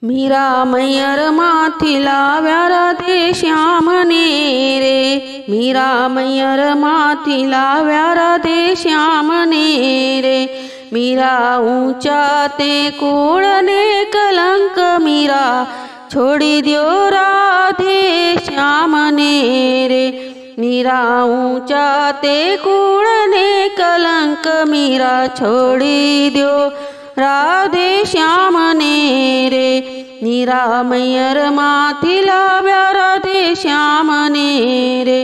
मीरा मैयर माथी लाव्या राधे श्यामने रे। मीरा मैयर माथी लाव्या राधे श्यामने रे। मीरा ऊंचा ते कूड़ ने कलंक मीरा छोड़ी द्यो राधे श्यामने रे। मीरा ऊंचा ते कूड़ ने कलंक मीरा छोड़ी द्यो राधे श्यामने रे। मीरा मैयर माथी लाव्या राधे श्यामने रे।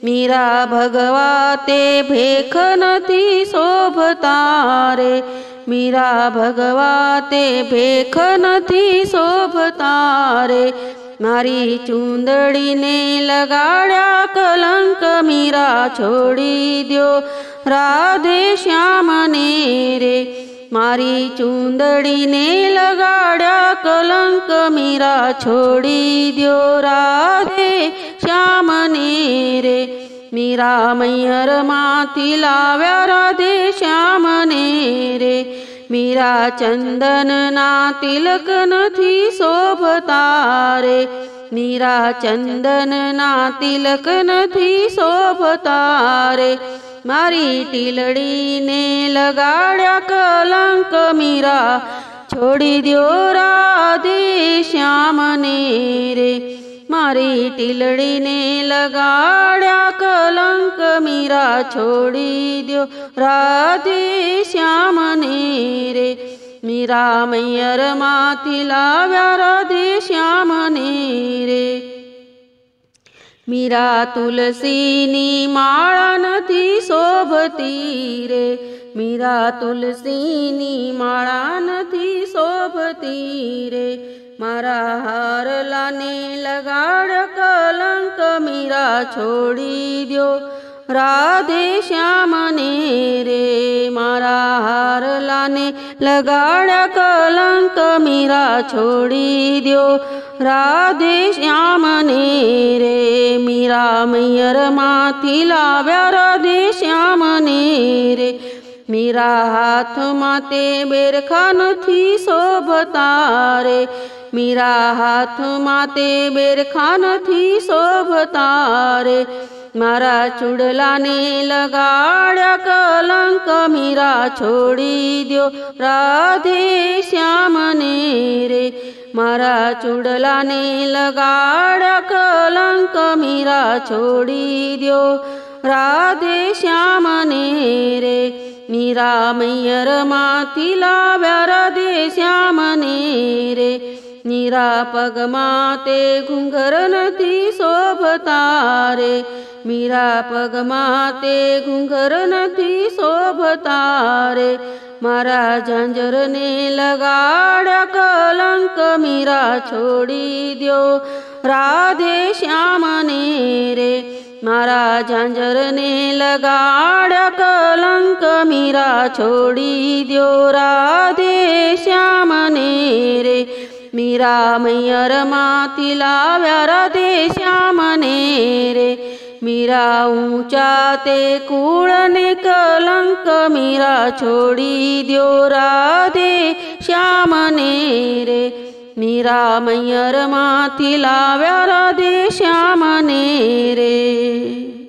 मीरा भगवा ते भेख नथी शोभता रे। मीरा भगवा ते भेख नथी शोभता रे। मारी चूंदड़ी ने लगाड्या कलंक मीरा छोड़ी द्यो राधे श्यामने रे। मारी चूंदड़ी ने लगाड्या कलंक मीरा छोड़ी द्यो राधे श्यामने रे। मीरा मैयर माथी लाव्या राधे श्यामने रे। मीरा चंदन ना तिलक नथी शोभता रे। मीरा चंदन ना तिलक नथी शोभता रे। मारी टीलड़ी ने लगाड्या कलंक मीरा छोड़ी द्यो राधे श्यामने रे। मारी टीलड़ी ने लगाड्या कलंक मीरा छोड़ी द्यो राधे श्यामने रे। मीरा मैयर माथी लाव्या राधे श्यामने रे। मीरा तुलसीनी माळा नथी शोभती रे। मीरा तुलसीनी माळा नथी शोभती रे। मारा हारला ने लगाड़ कलंक मीरा छोड़ी द्यो राधे श्यामने रे। मारा हारला ने लगाड़ कलंक मीरा छोड़ी द्यो राधे श्यामने रे। मीरा मैयर माथी लाव्या राधे श्यामने रे। मीरा हाथ माते बेरखा नथी शोभता रे। मीरा हाथ माते बेरखा नथी शोभता रे। मारा चूड़ला ने लगाड्या कलंक मीरा छोड़ी द्यो राधे श्यामने रे। मारा चूड़ला ने लगाड्या कलंक मीरा छोड़ी द्यो राधे श्यामने रे। मीरा मैयर माथी लाव्या राधे श्यामने रे। मीरा पग माते घुंघर नथी शोभता रे। मीरा पग माते घुंघर नथी शोभता रे। मारा झांझर ने लगाड्या कलंक मीरा छोड़ी द्यो राधे श्यामने रे। मारा झांझर ने लगाड्या कलंक मीरा छोड़ी द्यो राधे श्यामने रे। मीरा मैयर माथी लाव्या राधे श्यामने रे। मीरा ऊंचा ते कूड़ ने कलंक मीरा छोड़ी द्यो राधे श्यामने रे। मीरा मैयर माथी लाव्या राधे श्यामने रे।